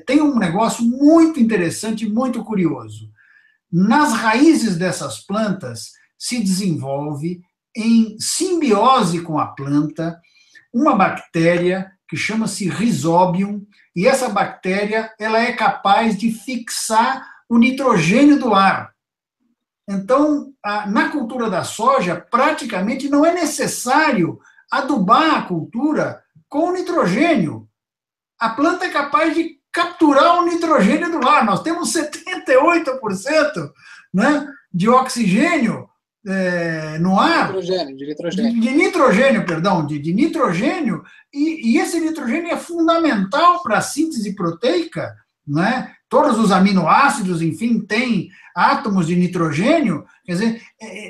têm um negócio muito interessante, muito curioso. Nas raízes dessas plantas se desenvolve, em simbiose com a planta, uma bactéria que chama-se Rhizobium, e essa bactéria ela é capaz de fixar o nitrogênio do ar. Então, na cultura da soja, praticamente não é necessário adubar a cultura com nitrogênio. A planta é capaz de capturar o nitrogênio do ar. Nós temos 78%, né, de oxigênio no ar. De nitrogênio, perdão, de nitrogênio, e esse nitrogênio é fundamental para a síntese proteica, né? Todos os aminoácidos, enfim, têm átomos de nitrogênio. Quer dizer,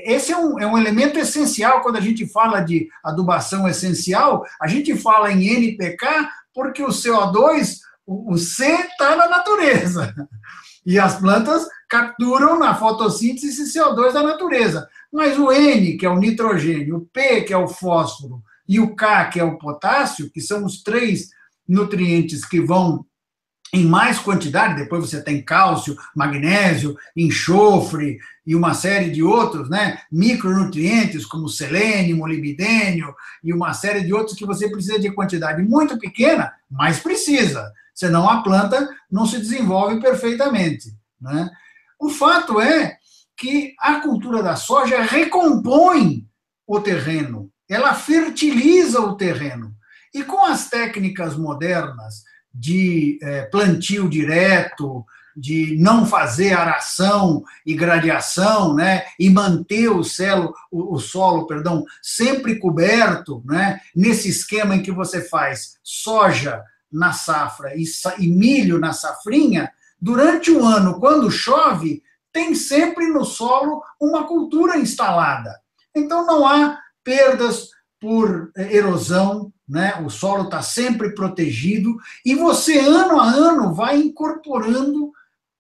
esse é um elemento essencial. Quando a gente fala de adubação essencial, a gente fala em NPK porque o CO2, o C está na natureza. E as plantas capturam na fotossíntese esse CO2 da natureza. Mas o N, que é o nitrogênio, o P, que é o fósforo, e o K, que é o potássio, que são os três nutrientes que vão em mais quantidade, depois você tem cálcio, magnésio, enxofre e uma série de outros, né, micronutrientes como selênio, molibdênio e uma série de outros que você precisa de quantidade muito pequena, mas precisa, senão a planta não se desenvolve perfeitamente, né? O fato é que a cultura da soja recompõe o terreno, ela fertiliza o terreno. E com as técnicas modernas de plantio direto, de não fazer aração e gradiação, né, e manter o solo, sempre coberto, né, nesse esquema em que você faz soja na safra e milho na safrinha, durante o ano, quando chove, tem sempre no solo uma cultura instalada. Então, não há perdas por erosão, né? O solo está sempre protegido e você, ano a ano, vai incorporando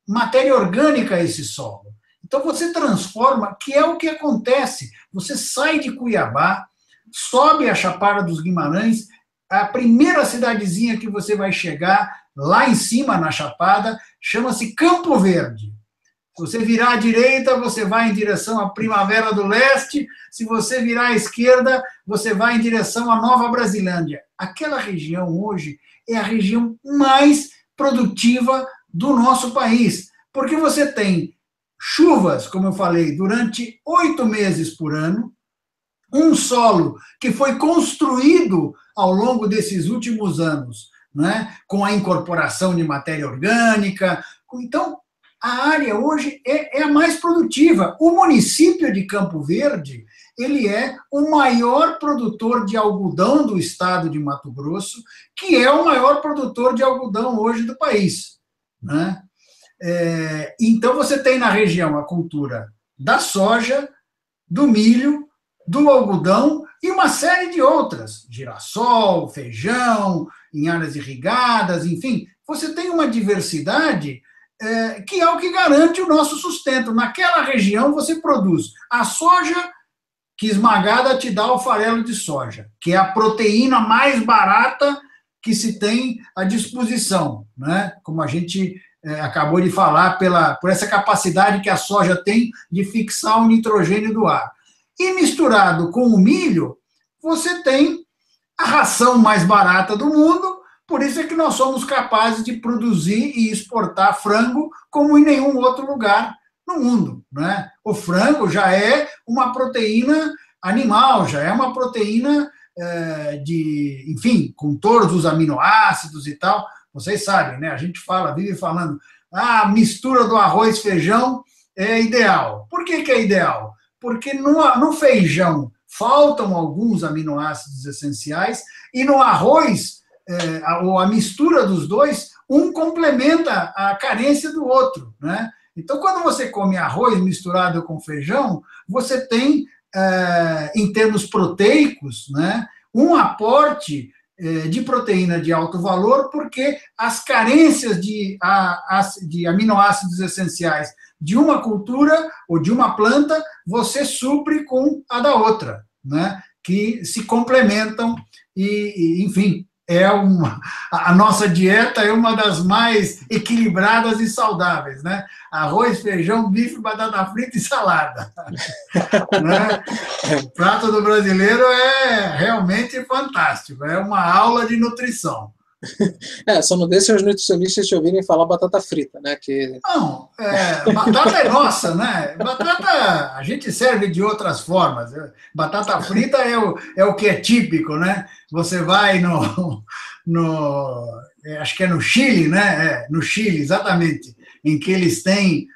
matéria orgânica a esse solo. Então, você transforma, que é o que acontece. Você sai de Cuiabá, sobe a Chapada dos Guimarães, a primeira cidadezinha que você vai chegar, lá em cima, na Chapada, chama-se Campo Verde. Se você virar à direita, você vai em direção à Primavera do Leste. Se você virar à esquerda, você vai em direção à Nova Brasilândia. Aquela região hoje é a região mais produtiva do nosso país, porque você tem chuvas, como eu falei, durante 8 meses por ano, um solo que foi construído ao longo desses últimos anos, né, com a incorporação de matéria orgânica. Então, a área hoje é a mais produtiva. O município de Campo Verde, ele é o maior produtor de algodão do estado de Mato Grosso, que é o maior produtor de algodão hoje do país, né? Então, você tem na região a cultura da soja, do milho, do algodão e uma série de outras, girassol, feijão, em áreas irrigadas, enfim, você tem uma diversidade que é o que garante o nosso sustento. Naquela região você produz a soja, que esmagada te dá o farelo de soja, que é a proteína mais barata que se tem à disposição, né? Como a gente acabou de falar, por essa capacidade que a soja tem de fixar o nitrogênio do ar. E misturado com o milho, você tem a ração mais barata do mundo. Por isso é que nós somos capazes de produzir e exportar frango como em nenhum outro lugar no mundo, né? O frango já é uma proteína animal, já é uma proteína enfim, com todos os aminoácidos e tal. Vocês sabem, né? A gente vive falando, a mistura do arroz e feijão é ideal. Por que é ideal? Porque no feijão faltam alguns aminoácidos essenciais e no arroz, a mistura dos dois, um complementa a carência do outro, né? Então, quando você come arroz misturado com feijão, você tem, em termos proteicos, né, um aporte de proteína de alto valor, porque as carências de aminoácidos essenciais de uma cultura ou de uma planta, você supre com a da outra, né, que se complementam enfim, a nossa dieta é uma das mais equilibradas e saudáveis, né? Arroz, feijão, bife, batata frita e salada. Né? O prato do brasileiro é realmente fantástico, é uma aula de nutrição. Só não deixa os nutricionistas te ouvirem falar batata frita, né? Não, batata é nossa, né? Batata a gente serve de outras formas. Batata frita é o que é típico, né? Você vai acho que é no Chile, né? No Chile, exatamente, em que eles têm...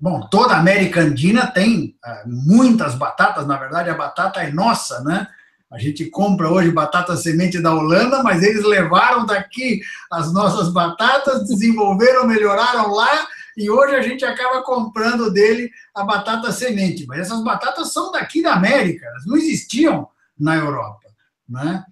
bom, toda a América Andina tem muitas batatas, na verdade a batata é nossa, né? A gente compra hoje batata semente da Holanda, mas eles levaram daqui as nossas batatas, desenvolveram, melhoraram lá, e hoje a gente acaba comprando dele a batata semente. Mas essas batatas são daqui da América, elas não existiam na Europa, né?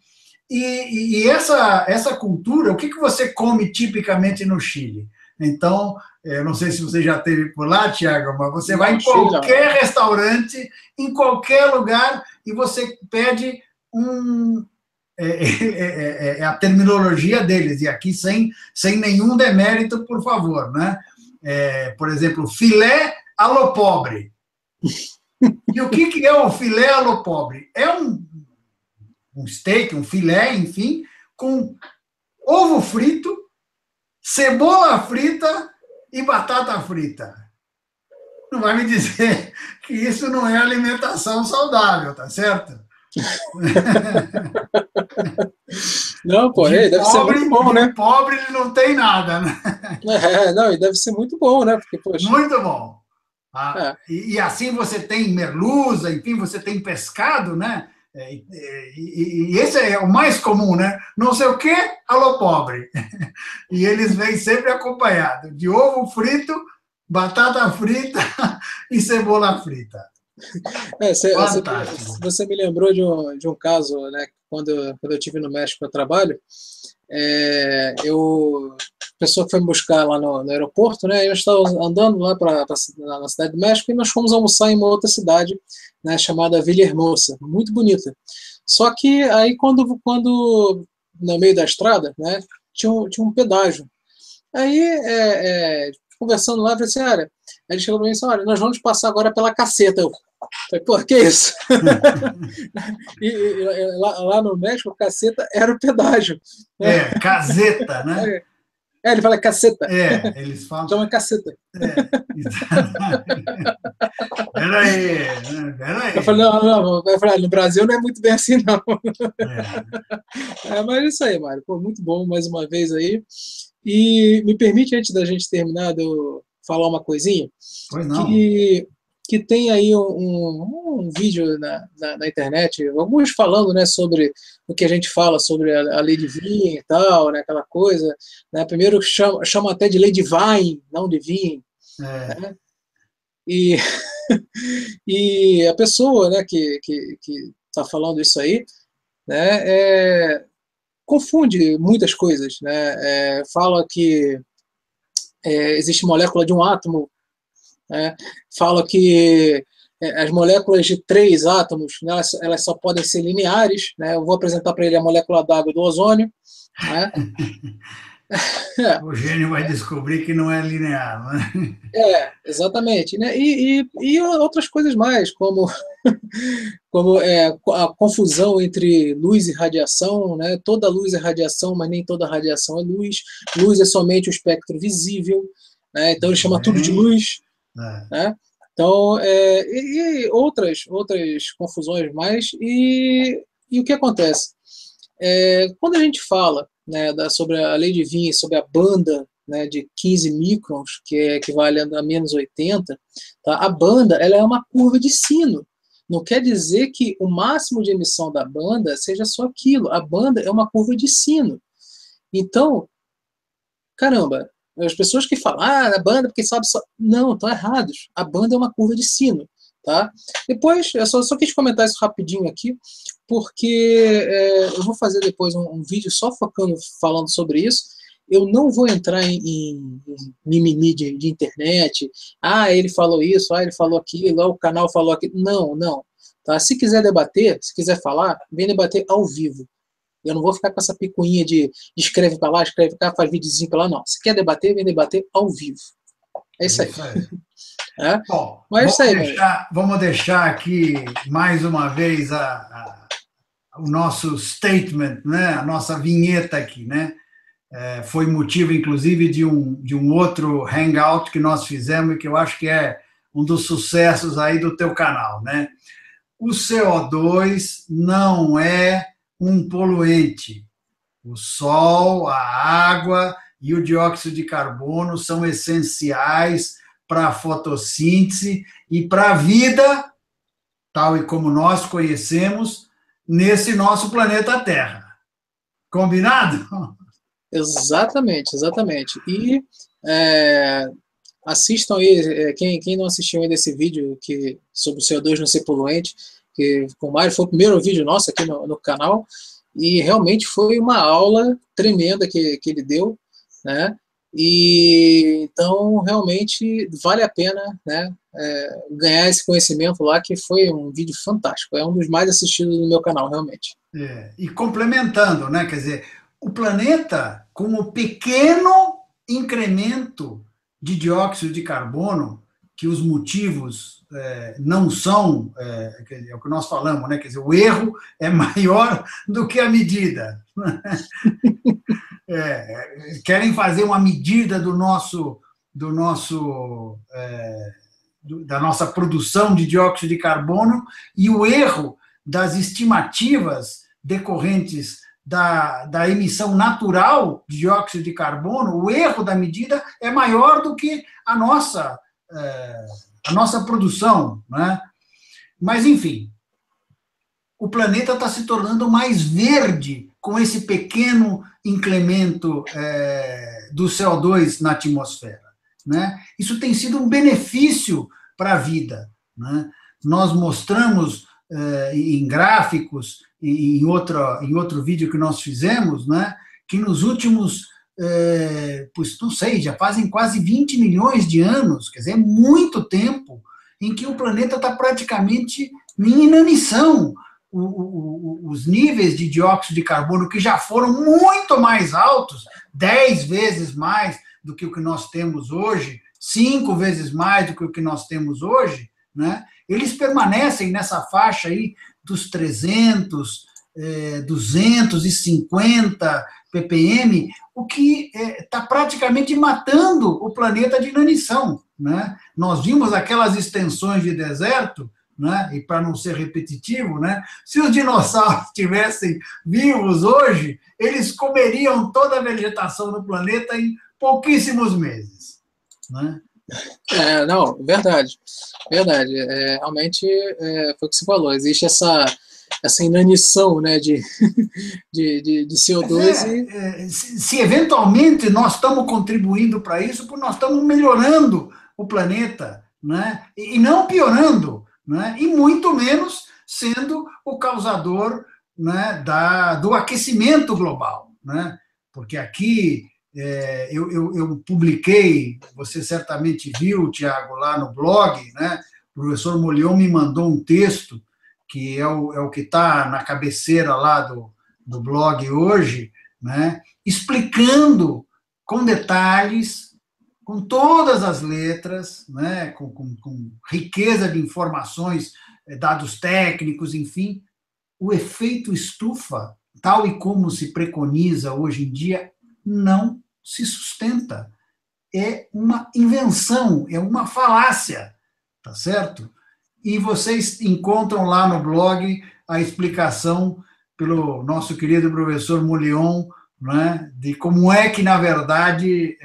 E essa cultura, o que você come tipicamente no Chile? Então, eu não sei se você já esteve por lá, Tiago, mas você vai em qualquer restaurante, em qualquer lugar, e você pede é a terminologia deles, e aqui sem nenhum demérito, por favor, né? Por exemplo, filé à lo pobre. E o que é o filé à lo pobre? É um steak, um filé, enfim, com ovo frito, cebola frita e batata frita. Não vai me dizer que isso não é alimentação saudável, tá certo? Não, pô, deve ser muito bom, né? De pobre ele não tem nada, né? Não, e deve ser muito bom, né? Porque, poxa... Muito bom. E assim você tem merluza, enfim, você tem pescado, né? E esse é o mais comum, né? Não sei o que, alô pobre. E eles vêm sempre acompanhados de ovo frito, batata frita e cebola frita. Fantástico. Você me lembrou de um caso, né? Quando eu estive no México a trabalho, a pessoa que foi me buscar lá no aeroporto, né? Eu estava andando lá na cidade do México e nós fomos almoçar em uma outra cidade, né, chamada Villahermosa, muito bonita. Só que aí quando no meio da estrada, né, tinha um pedágio. Aí conversando lá, eu falei assim, olha, aí ele chegou para mim e disse, olha, nós vamos passar agora pela caceta. Eu falei, pô, que isso? e lá no México, caceta era o pedágio. Caseta, né? Ele fala caceta. Eles falam. Chama caceta. Peraí. Eu falei, não. Eu falei, no Brasil não é muito bem assim, não. Mas é isso aí, Mário. Pô, muito bom mais uma vez aí. E me permite, antes da gente terminar, de eu falar uma coisinha? Pois não. Que tem aí um vídeo na internet, alguns falando, né, sobre o que a gente fala sobre a lei divina e tal, né, aquela coisa, né, primeiro chama até de lei divine, não divine, né, e a pessoa, né, que está falando isso aí, né, confunde muitas coisas, né, fala que existe molécula de um átomo, né, fala que as moléculas de 3 átomos, né, elas só podem ser lineares, né, eu vou apresentar para ele a molécula d'água do ozônio, né. O gênio vai descobrir que não é linear, né? Exatamente, né, e outras coisas mais, como a confusão entre luz e radiação, né, toda luz é radiação, mas nem toda radiação é luz é somente o espectro visível, né, então ele chama tudo de luz, né? Então, e outras confusões mais, e o que acontece? Quando a gente fala, né, sobre a lei de Wien, sobre a banda, né, de 15 microns, que equivale a menos 80, tá? A banda ela é uma curva de sino. Não quer dizer que o máximo de emissão da banda seja só aquilo. A banda é uma curva de sino. Então, caramba, as pessoas que falam, a banda porque sabe só... Não, estão errados. A banda é uma curva de sino. Tá? Depois, eu só quis comentar isso rapidinho aqui, porque eu vou fazer depois um vídeo só falando sobre isso. Eu não vou entrar em mimimi de internet. Ele falou isso, ele falou aquilo, o canal falou aquilo. Não. Tá? Se quiser debater, se quiser falar, vem debater ao vivo. Eu não vou ficar com essa picuinha de escreve para lá, escreve para cá, faz videozinho para lá, não. Se quer debater, vem debater ao vivo. É isso aí. Bom, mas vamos deixar aqui mais uma vez o nosso statement, né? A nossa vinheta aqui, né? Foi motivo, inclusive, de um outro hangout que nós fizemos e que eu acho que é um dos sucessos aí do teu canal, né? O CO2 não é um poluente. O sol, a água e o dióxido de carbono são essenciais para a fotossíntese e para a vida, tal e como nós conhecemos, nesse nosso planeta Terra. Combinado? Exatamente. E assistam aí, quem não assistiu ainda esse vídeo sobre o CO2 não ser poluente, que com o Mário foi o primeiro vídeo nosso aqui no canal, e realmente foi uma aula tremenda que ele deu, né? E então realmente vale a pena, né, ganhar esse conhecimento lá, que foi um vídeo fantástico, é um dos mais assistidos no meu canal, realmente. E complementando, né, quer dizer, o planeta, com o pequeno incremento de dióxido de carbono, que os motivos não são, é o que nós falamos, né, quer dizer, o erro é maior do que a medida. Querem fazer uma medida da nossa produção de dióxido de carbono, e o erro das estimativas decorrentes da emissão natural de dióxido de carbono, o erro da medida é maior do que a nossa produção, né? Mas, enfim, o planeta está se tornando mais verde com esse pequeno incremento do CO2 na atmosfera, né? Isso tem sido um benefício para a vida, né? Nós mostramos em gráficos, em outro vídeo que nós fizemos, né, que nos últimos, não sei, já fazem quase 20 milhões de anos, quer dizer, é muito tempo, em que o planeta está praticamente em inanição. Os níveis de dióxido de carbono, que já foram muito mais altos, 10 vezes mais do que o que nós temos hoje, 5 vezes mais do que o que nós temos hoje, né? Eles permanecem nessa faixa aí dos 300, 250 ppm, o que está praticamente matando o planeta de inanição, né? Nós vimos aquelas extensões de deserto, né? E para não ser repetitivo, né? Se os dinossauros estivessem vivos hoje, eles comeriam toda a vegetação do planeta em pouquíssimos meses, né? Não, verdade, verdade. Realmente foi o que você falou, existe essa inanição, né, de CO2. Se eventualmente nós estamos contribuindo para isso, porque nós estamos melhorando o planeta, né? E não piorando, né? E muito menos sendo o causador, né, do aquecimento global, né? Porque aqui eu publiquei, você certamente viu, Tiago, lá no blog, né? O professor Molion me mandou um texto, que é o que está na cabeceira lá do blog hoje, né? Explicando com detalhes, com todas as letras, né? com riqueza de informações, dados técnicos, enfim, o efeito estufa, tal e como se preconiza hoje em dia, não se sustenta. É uma invenção, é uma falácia, tá certo? E vocês encontram lá no blog a explicação pelo nosso querido professor Molion, né, de como é que, na verdade,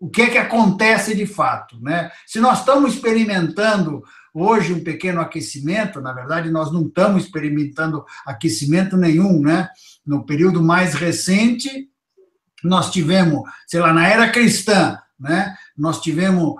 o que é que acontece de fato, né? Se nós estamos experimentando hoje um pequeno aquecimento, na verdade, nós não estamos experimentando aquecimento nenhum, né? No período mais recente, nós tivemos, sei lá, na era cristã, né? Nós tivemos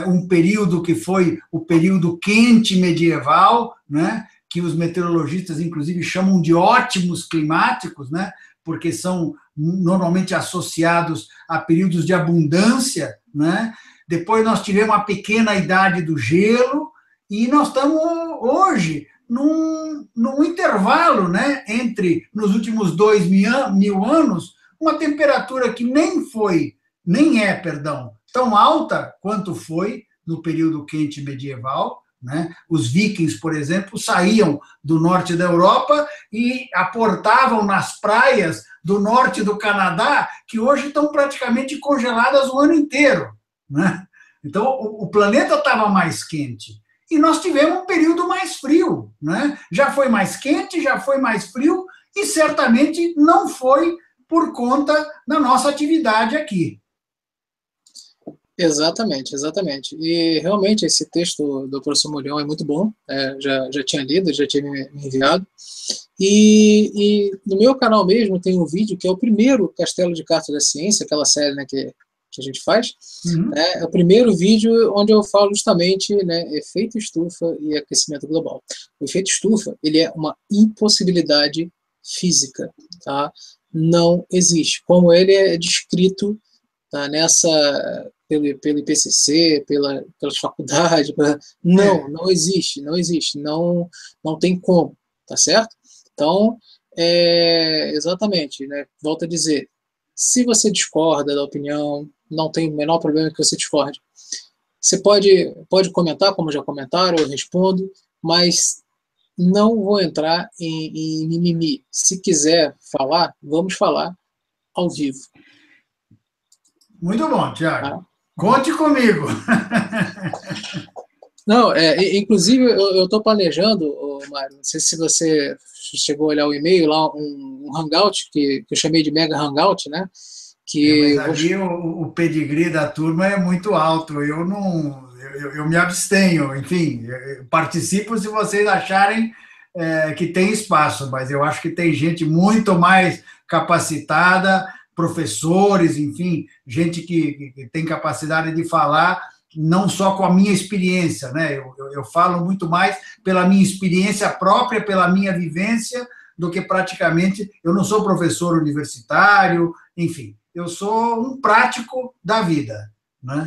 um período que foi o período quente medieval, né? Que os meteorologistas, inclusive, chamam de ótimos climáticos, né? Porque são normalmente associados a períodos de abundância, né? Depois nós tivemos a pequena idade do gelo, e nós estamos hoje num intervalo, né? Entre, nos últimos 2.000 anos, uma temperatura que nem é, tão alta quanto foi no período quente medieval, né? Os vikings, por exemplo, saíam do norte da Europa e aportavam nas praias do norte do Canadá, que hoje estão praticamente congeladas o ano inteiro, né? Então, o planeta estava mais quente. E nós tivemos um período mais frio, né? Já foi mais quente, já foi mais frio, e certamente não foi por conta da nossa atividade aqui. Exatamente, exatamente. E realmente esse texto do professor Molion é muito bom, já tinha lido, já tinha me enviado. E no meu canal mesmo tem um vídeo que é o primeiro Castelo de Cartas da Ciência, aquela série, né, que a gente faz. Né, é o primeiro vídeo onde eu falo justamente, né, efeito estufa e aquecimento global. O efeito estufa, ele é uma impossibilidade física, tá? Não existe. Como ele é descrito tá nessa pelo IPCC, pelas faculdades, não existe, não tem como, tá certo? Então, exatamente, né? Volto a dizer, se você discorda da opinião, não tem o menor problema que você discorde. Você pode comentar, como já comentaram, eu respondo, mas não vou entrar em mimimi. Se quiser falar, vamos falar ao vivo. Muito bom, Tiago. Tá? Conte comigo. Não, inclusive eu estou planejando, Mário, não sei se você chegou a olhar o e-mail lá, um Hangout, que eu chamei de Mega Hangout, né? Mas ali o pedigree da turma é muito alto, eu me abstenho, enfim, eu participo se vocês acharem que tem espaço, mas eu acho que tem gente muito mais capacitada, professores, enfim, gente que tem capacidade de falar, não só com a minha experiência, né? Eu falo muito mais pela minha experiência própria, pela minha vivência, do que praticamente, eu não sou professor universitário, enfim, eu sou um prático da vida, né?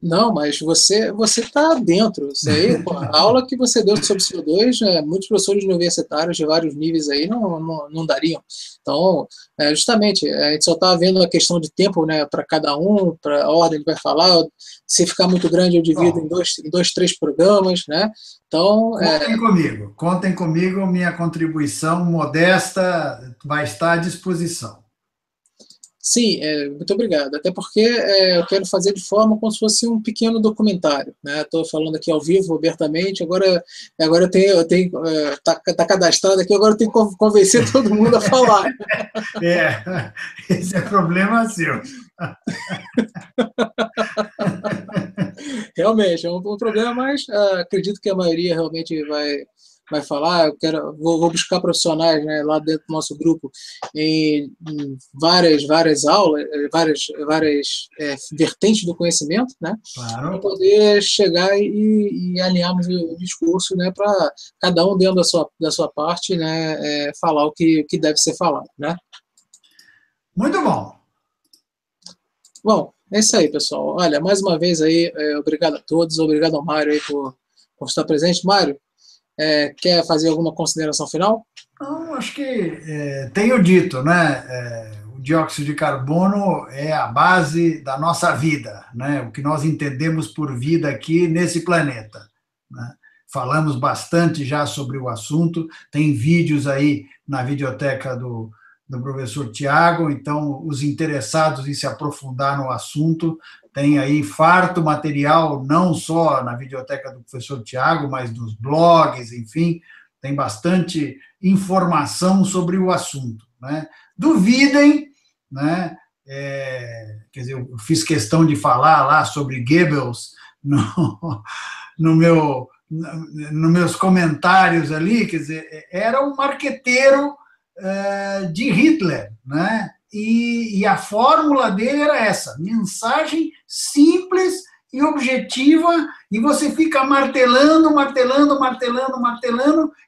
Não, mas você está dentro. Isso aí, pô, a aula que você deu sobre CO2, muitos professores universitários de vários níveis aí não dariam. Então, justamente, a gente só está vendo a questão de tempo, né, para cada um, para a ordem que vai falar. Se ficar muito grande, eu divido em dois, 3 programas, né? Então, contem comigo, minha contribuição modesta vai estar à disposição. Sim, muito obrigado. Até porque eu quero fazer de forma como se fosse um pequeno documentário, né? Estou falando aqui ao vivo, abertamente. Agora eu tenho tá cadastrado aqui. Agora eu tenho que convencer todo mundo a falar. Esse é problema seu. Realmente é um problema, mas acredito que a maioria realmente vai falar. Vou buscar profissionais, né, lá dentro do nosso grupo em várias aulas, várias vertentes do conhecimento, né, claro, para poder chegar e alinharmos o discurso, né, para cada um dentro da sua parte, né, falar o que deve ser falado, né. Muito bom. Bom, é isso aí, pessoal. Olha, mais uma vez aí, obrigado a todos, obrigado ao Mário aí por estar presente. Mário, quer fazer alguma consideração final? Não, acho que tenho dito, né? O dióxido de carbono é a base da nossa vida, né? O que nós entendemos por vida aqui nesse planeta, né? Falamos bastante já sobre o assunto, tem vídeos aí na videoteca do professor Tiago, então os interessados em se aprofundar no assunto, tem aí farto material, não só na videoteca do professor Tiago, mas nos blogs, enfim, tem bastante informação sobre o assunto, né? Duvidem, né? Quer dizer, eu fiz questão de falar lá sobre Goebbels nos meus comentários ali, quer dizer, era um marqueteiro de Hitler, né? E a fórmula dele era essa: mensagem simples e objetiva, e você fica martelando,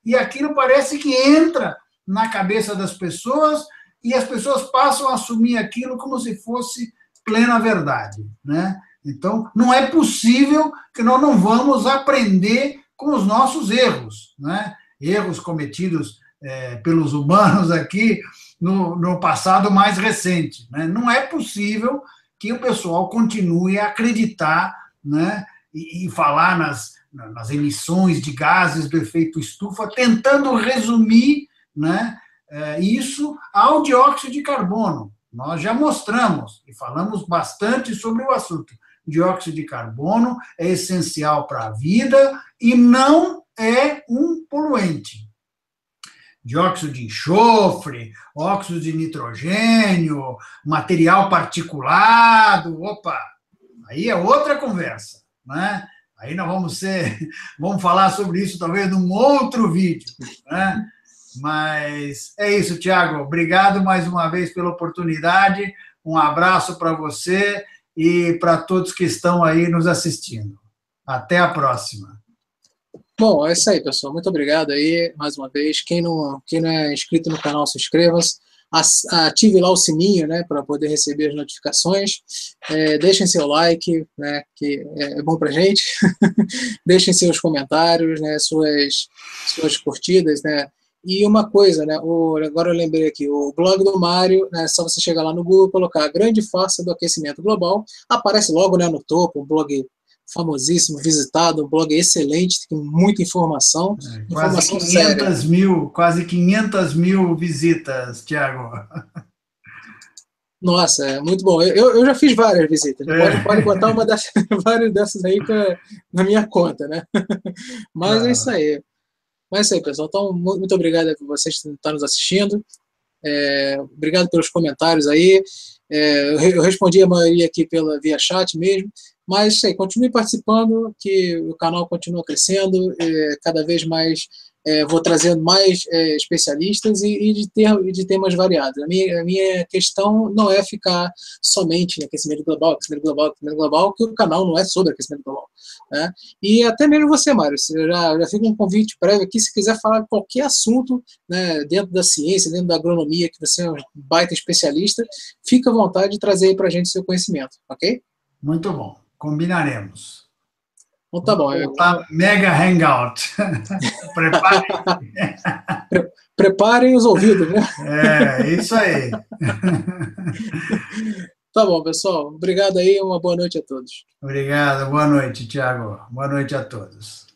e aquilo parece que entra na cabeça das pessoas, e as pessoas passam a assumir aquilo como se fosse plena verdade, né? Então, não é possível que nós não vamos aprender com os nossos erros, né? Erros cometidos pelos humanos aqui no passado mais recente, né? Não é possível que o pessoal continue a acreditar, né, e falar nas emissões de gases do efeito estufa, tentando resumir, né, isso ao dióxido de carbono. Nós já mostramos e falamos bastante sobre o assunto. Dióxido de carbono é essencial para a vida e não é um poluente. Dióxido de enxofre, óxido de nitrogênio, material particulado, opa, aí é outra conversa, né? Aí nós vamos falar sobre isso talvez num outro vídeo, né? Mas é isso, Tiago, obrigado mais uma vez pela oportunidade, um abraço para você e para todos que estão aí nos assistindo. Até a próxima. Bom, é isso aí, pessoal. Muito obrigado aí, mais uma vez. Quem não é inscrito no canal, se inscreva-se. ative lá o sininho, né, para poder receber as notificações. Deixem seu like, né, que é bom para a gente. Deixem seus comentários, né, suas curtidas, né. E uma coisa, né, agora eu lembrei aqui, o blog do Mário, né, só você chegar lá no Google, colocar a grande farsa do aquecimento global, aparece logo, né, no topo, um blog famosíssimo, visitado, um blog excelente, tem muita informação, informação séria. Quase 500 mil visitas, Tiago. Nossa, é muito bom. Eu já fiz várias visitas, né? Pode botar várias dessas aí na minha conta, né? Mas é isso Claro. aí. Mas é isso aí, pessoal. Então, muito obrigado por vocês estarem nos assistindo. Obrigado pelos comentários aí. Eu respondi a maioria aqui via chat mesmo. Mas isso aí, continue participando, que o canal continua crescendo, cada vez mais vou trazendo mais especialistas e de temas variados. A minha questão não é ficar somente em aquecimento global, que o canal não é sobre aquecimento global. Né? E até mesmo você, Mário, já fica um convite prévio aqui, se quiser falar de qualquer assunto, né, dentro da ciência, dentro da agronomia, que você é um baita especialista, fica à vontade de trazer aí para a gente o seu conhecimento, ok? Muito bom. Combinaremos. Então tá Vamos bom. voltar mega hangout. Prepare. Preparem os ouvidos, né? Isso aí. Tá bom, pessoal. Obrigado aí, uma boa noite a todos. Obrigado. Boa noite, Tiago. Boa noite a todos.